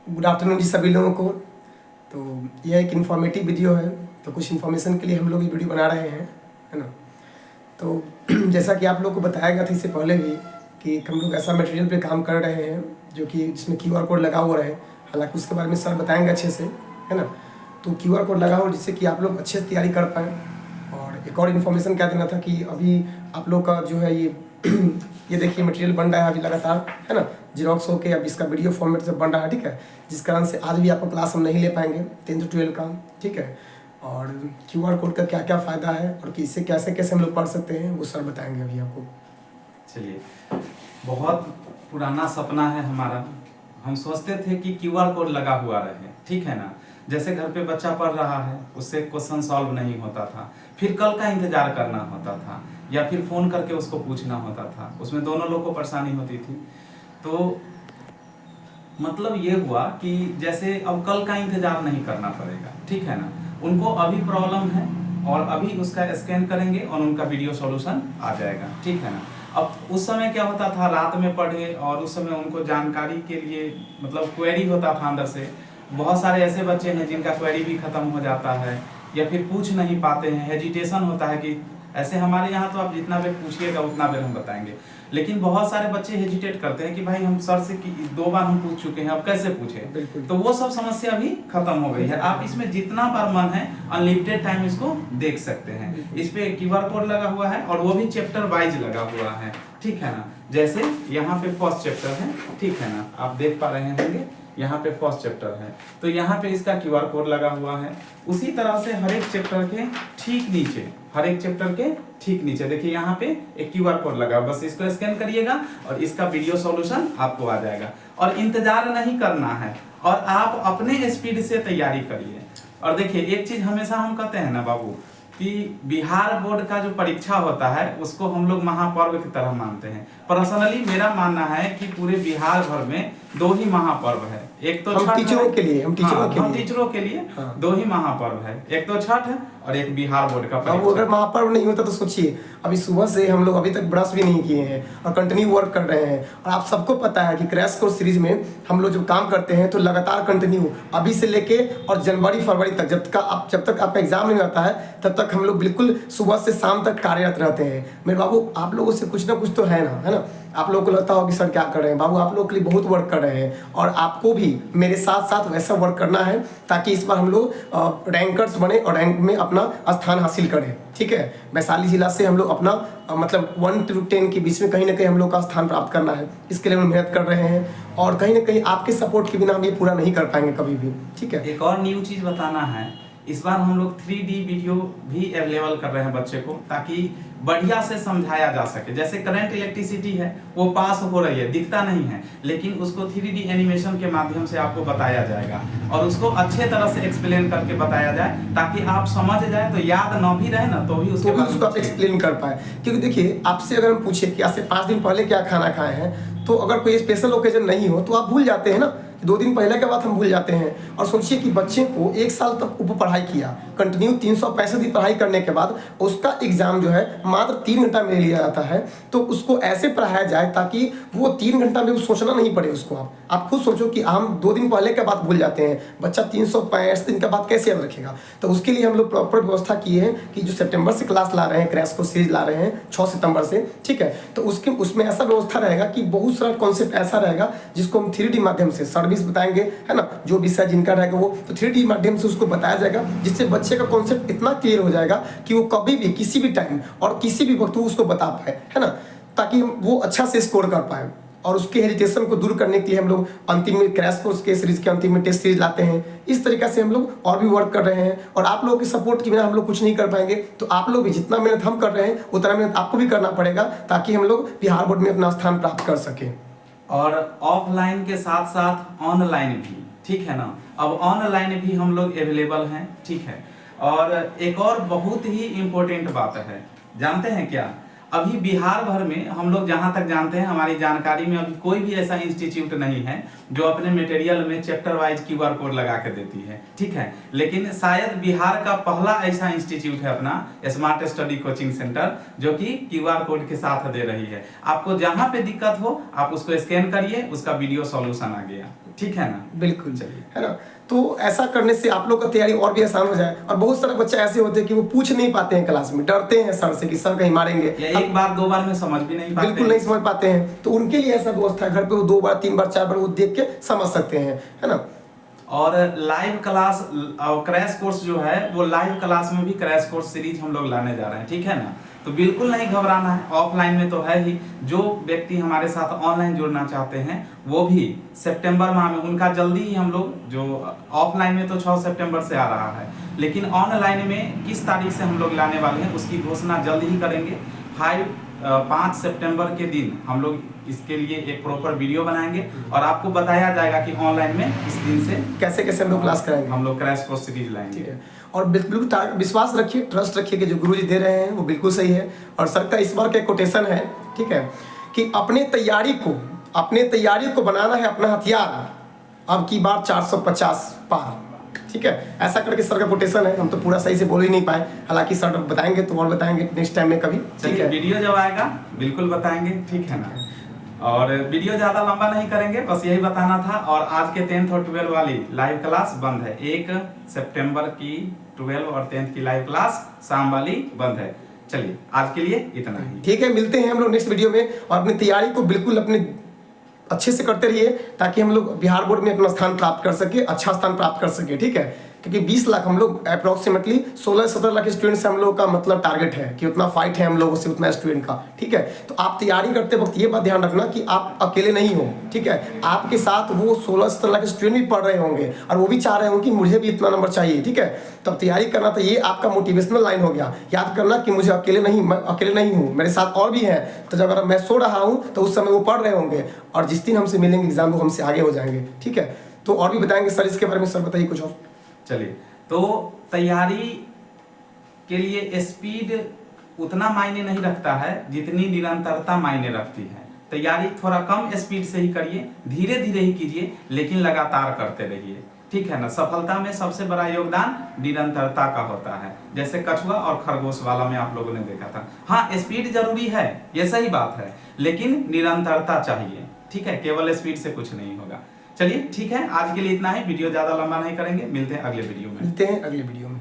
Good afternoon जी सभी लोगों को। तो यह एक इन्फॉर्मेटिव वीडियो है, तो कुछ इन्फॉर्मेशन के लिए हम लोग ये वीडियो बना रहे हैं, है ना। तो जैसा कि आप लोग को बताया गया था इससे पहले भी कि हम लोग ऐसा मटेरियल पे काम कर रहे हैं जो कि जिसमें QR कोड लगा हुआ रहे। हालांकि उसके बारे में सर बताएंगे अच्छे से, है ना। तो QR कोड लगा हो जिससे कि आप लोग अच्छे से तैयारी कर पाएँ। और एक और इन्फॉर्मेशन क्या देना था कि अभी आप लोग का जो है ये देखिए मटेरियल बन रहा है अभी लगातार, है ना। जीरोक्स होके अब इसका वीडियो फॉर्मेट से बन रहा है, ठीक है। जिस कारण से आज भी आपको क्लास हम नहीं ले पाएंगे 10 से 12 का, ठीक है। और QR कोड का क्या क्या फ़ायदा है और कि इससे कैसे कैसे हम लोग पढ़ सकते हैं वो सर बताएंगे अभी आपको। चलिए, बहुत पुराना सपना है हमारा। हम सोचते थे कि QR कोड लगा हुआ रहे, ठीक है ना। जैसे घर पे बच्चा पढ़ रहा है, उससे क्वेश्चन सॉल्व नहीं होता था, फिर कल का इंतजार करना होता था या फिर फ़ोन करके उसको पूछना होता था। उसमें दोनों लोग को परेशानी होती थी। तो मतलब ये हुआ कि जैसे अब कल का इंतजार नहीं करना पड़ेगा, ठीक है ना। उनको अभी प्रॉब्लम है और अभी उसका स्कैन करेंगे और उनका वीडियो सॉल्यूशन आ जाएगा, ठीक है ना। अब उस समय क्या होता था, रात में पढ़े और उस समय उनको जानकारी के लिए मतलब क्वेरी होता था अंदर से। बहुत सारे ऐसे बच्चे हैं जिनका क्वेरी भी खत्म हो जाता है या फिर पूछ नहीं पाते हैं, हेजिटेशन होता है कि ऐसे हमारे यहाँ तो आप जितना बेर पूछिएगा उतना बेर हम बताएंगे। लेकिन बहुत सारे बच्चे हेजिटेट करते हैं कि भाई हम सर से 2 बार हम पूछ चुके हैं, अब कैसे पूछे। तो वो सब समस्या भी खत्म हो गई है। आप इसमें जितना बार मन है अनलिमिटेड टाइम इसको देख सकते हैं। इस पे QR कोड लगा हुआ है और वो भी चैप्टर वाइज लगा हुआ है, ठीक है ना। जैसे यहाँ पे फर्स्ट चैप्टर है, ठीक है ना, आप देख पा रहे होंगे यहाँ पे फर्स्ट चैप्टर है, तो यहाँ पे इसका QR कोड लगा हुआ है। उसी तरह से हर एक चैप्टर के ठीक नीचे, हर एक चैप्टर के ठीक नीचे देखिए यहाँ पे एक QR कोड लगा, बस इसको स्कैन करिएगा और इसका वीडियो सॉल्यूशन आपको आ जाएगा। और इंतजार नहीं करना है और आप अपने स्पीड से तैयारी करिए। और देखिए एक चीज हमेशा हम कहते हैं ना बाबू कि बिहार बोर्ड का जो परीक्षा होता है उसको हम लोग महापर्व की तरह मानते हैं। पर्सनली मेरा मानना है कि पूरे बिहार भर में 2 ही महापर्व है। एक तो हम टीचरों के लिए, हम टीचरों के लिए हाँ। 2 ही महापर्व है, एक तो छठ है और एक बिहार बोर्ड का अब अगर महापर्व नहीं होता तो सोचिए, अभी सुबह से हम लोग अभी तक ब्रश भी नहीं किए हैं और कंटिन्यू वर्क कर रहे हैं। और आप सबको पता है कि क्रैश कोर्स सीरीज में हम लोग जब काम करते हैं तो लगातार कंटिन्यू अभी से लेके और जनवरी फरवरी तक जब तक आपका एग्जाम नहीं आता है तब तक हम लोग बिल्कुल सुबह से शाम तक कार्यरत रहते हैं। मेरे बाबू आप लोगों से कुछ ना कुछ तो है ना। आप लोगों को लगता हो कि सर क्या कर रहे हैं, बाबू आप लोगों के लिए बहुत वर्क कर रहे हैं और आपको भी मेरे साथ साथ वैसा वर्क करना है ताकि इस बार हम लोग रैंकर्स बने और रैंक में अपना स्थान हासिल करें, ठीक है। वैशाली जिला से हम लोग अपना मतलब 1 से 10 के बीच में कहीं ना कहीं हम लोग का स्थान प्राप्त करना है। इसके लिए हम मेहनत कर रहे हैं और कहीं ना कहीं आपके सपोर्ट के बिना हम ये पूरा नहीं कर पाएंगे कभी भी, ठीक है। एक और न्यू चीज बताना है, इस बार हम लोग 3D वीडियो भी अवेलेबल कर रहे हैं बच्चे को, ताकि बढ़िया से समझाया जा सके। जैसे करंट इलेक्ट्रिसिटी है वो पास हो रही है, दिखता नहीं है, लेकिन उसको 3D एनिमेशन के माध्यम से आपको बताया जाएगा और उसको अच्छे तरह से एक्सप्लेन करके बताया जाए ताकि आप समझ जाए, तो याद ना भी रहे ना तो भी उसको आप एक्सप्लेन कर पाए। क्योंकि देखिए आपसे अगर हम पूछे कि आज से 5 दिन पहले क्या खाना खाए हैं, तो अगर कोई स्पेशल ओकेजन नहीं हो तो आप भूल जाते हैं ना। 2 दिन पहले के बाद हम भूल जाते हैं। और सोचिए कि बच्चे को 1 साल तक ऊपर पढ़ाई किया, कंटिन्यू 365 दिन पढ़ाई करने के बाद उसका एग्जाम जो है मात्र 3 घंटा में लिया जाता है। तो उसको ऐसे पढ़ाया जाए ताकि वो 3 घंटा में सोचना नहीं पड़े उसको। आप खुद सोचो कि हम 2 दिन पहले के बाद भूल जाते हैं, बच्चा 365 दिन के बाद कैसे याद रखेगा। तो उसके लिए हम लोग प्रॉपर व्यवस्था किए हैं कि जो सितंबर से क्लास ला रहे हैं, क्रैश कोर्स सीरीज ला रहे हैं 6 सितंबर से, ठीक है। तो उसमें ऐसा व्यवस्था रहेगा कि बहुत सारा कॉन्सेप्ट ऐसा रहेगा जिसको हम 3D माध्यम से सर्विस बताएंगे, है ना। जो विषय जिनका रहेगा वो तो 3D माध्यम से उसको बताया जाएगा, जिससे बच्चे का कॉन्सेप्ट इतना क्लियर हो जाएगा कि वो कभी भी किसी भी टाइम और किसी भी वक्त वो उसको बता पाए, है ना, ताकि वो अच्छा से स्कोर कर पाए। और उसके हेजिटेशन को दूर करने के लिए हम लोग अंतिम में क्रैश कोर्स के सीरीज के अंतिम में टेस्ट सीरीज लाते हैं। इस तरीके से हम लोग और भी वर्क कर रहे हैं और आप लोगों के सपोर्ट के बिना हम लोग कुछ नहीं कर पाएंगे। तो आप लोग भी जितना मेहनत हम कर रहे हैं उतना मेहनत आपको भी करना पड़ेगा ताकि हम लोग बिहार बोर्ड में अपना स्थान प्राप्त कर सकें। और ऑफलाइन के साथ साथ ऑनलाइन भी, ठीक है ना। अब ऑनलाइन भी हम लोग अवेलेबल हैं, ठीक है। और एक और बहुत ही इम्पोर्टेंट बात है, जानते हैं क्या, अभी बिहार भर में हम लोग जहां तक जानते हैं हमारी जानकारी में अभी कोई भी ऐसा इंस्टीट्यूट नहीं है जो अपने मटेरियल में चैप्टर वाइज QR कोड लगा के देती है, ठीक है। लेकिन शायद बिहार का पहला ऐसा इंस्टीट्यूट है अपना स्मार्ट स्टडी कोचिंग सेंटर जो कि QR कोड के साथ दे रही है। आपको जहां पे दिक्कत हो आप उसको स्कैन करिए, उसका वीडियो सॉल्यूशन आ गया। ठीक है ना। बिल्कुल चलिए। है ना। तो ऐसा करने से आप लोग का तैयारी और भी आसान हो जाए। और बहुत सारे बच्चे ऐसे होते हैं कि वो पूछ नहीं पाते हैं क्लास में, डरते हैं सर से कि सर कहीं मारेंगे, या एक बार दो बार में समझ भी नहीं पाते, बिल्कुल नहीं समझ पाते हैं। तो उनके लिए ऐसा व्यवस्था है, घर पे वो 2 बार 3 बार 4 बार वो देख के समझ सकते हैं, है ना। और लाइव क्लास और क्रैश कोर्स जो है वो लाइव क्लास में भी क्रैश कोर्स सीरीज हम लोग लाने जा रहे हैं, ठीक है ना। तो बिल्कुल नहीं घबराना है, ऑफलाइन में तो है ही। जो व्यक्ति हमारे साथ ऑनलाइन जुड़ना चाहते हैं वो भी सितंबर माह में, उनका जल्दी ही हम लोग जो ऑफलाइन में तो 6 सितंबर से आ रहा है, लेकिन ऑनलाइन में किस तारीख से हम लोग लाने वाले हैं उसकी घोषणा जल्दी ही करेंगे। 5 सितंबर के दिन हम लोग इसके लिए एक प्रॉपर वीडियो बनाएंगे और आपको बताया जाएगा कि ऑनलाइन में इस दिन से कैसे कैसे हम लोग क्लास कराएंगे, हम लोग क्रैश कोर्स सीरीज लाएंगे। और बिल्कुल विश्वास रखिए, ट्रस्ट रखिए कि जो गुरुजी दे रहे हैं वो बिल्कुल सही है। और सर का इस बार का कोटेशन है, ठीक है, कि अपने तैयारी को बनाना है अपना हथियार, अब की बार 450 पार, ठीक है। ऐसा करके सर का कोटेशन है। हम तो पूरा सही से बोल ही नहीं पाए, हालांकि सर बताएंगे तो और बताएंगे नेक्स्ट टाइम में कभी, ठीक है। वीडियो जब आएगा बिल्कुल बताएंगे, ठीक है ना। और वीडियो ज़्यादा लंबा नहीं करेंगे, बस यही बताना था। और आज के 10th और 12 वाली लाइव क्लास बंद है। 1 सितंबर की 12 और 10th की लाइव क्लास शाम वाली बंद है। चलिए आज के लिए इतना ही, ठीक है। मिलते हैं हम लोग नेक्स्ट वीडियो में। और अपनी तैयारी को बिल्कुल अपने अच्छे से करते रहिए ताकि हम लोग बिहार बोर्ड में अपना स्थान प्राप्त कर सके, अच्छा स्थान प्राप्त कर सके, ठीक है। क्योंकि 20 लाख हम लोग अप्रोक्सीमेटली 16-17 लाख स्टूडेंट से हम लोग का मतलब टारगेट है कि उतना फाइट है हम लोगों से, उतना स्टूडेंट का, ठीक है। तो आप तैयारी करते वक्त ये बात ध्यान रखना कि आप अकेले नहीं हो, ठीक है। आपके साथ वो 16-17 लाख स्टूडेंट भी पढ़ रहे होंगे और वो भी चाह रहे होंगे कि मुझे भी इतना नंबर चाहिए, ठीक है। तो अब तैयारी करना, तो ये आपका मोटिवेशनल लाइन हो गया। याद करना कि मुझे मैं अकेले नहीं हूँ, मेरे साथ और भी हैं। तो जब अगर मैं सो रहा हूँ तो उस समय वो पढ़ रहे होंगे और जिस दिन हमसे मिलेंगे एग्जाम वो हमसे आगे हो जाएंगे, ठीक है। तो और भी बताएंगे सर इसके बारे में। सर बताइए कुछ और। चलिए, तो तैयारी के लिए स्पीड उतना मायने नहीं रखता है जितनी निरंतरता मायने रखती है। तैयारी थोड़ा कम स्पीड से ही करिए, धीरे धीरे ही कीजिए, लेकिन लगातार करते रहिए, ठीक है ना। सफलता में सबसे बड़ा योगदान निरंतरता का होता है। जैसे कछुआ और खरगोश वाला में आप लोगों ने देखा था। हाँ, स्पीड जरूरी है, ये सही बात है, लेकिन निरंतरता चाहिए, ठीक है। केवल स्पीड से कुछ नहीं होगा। चलिए ठीक है, आज के लिए इतना ही। वीडियो ज्यादा लंबा नहीं करेंगे, मिलते हैं अगले वीडियो में।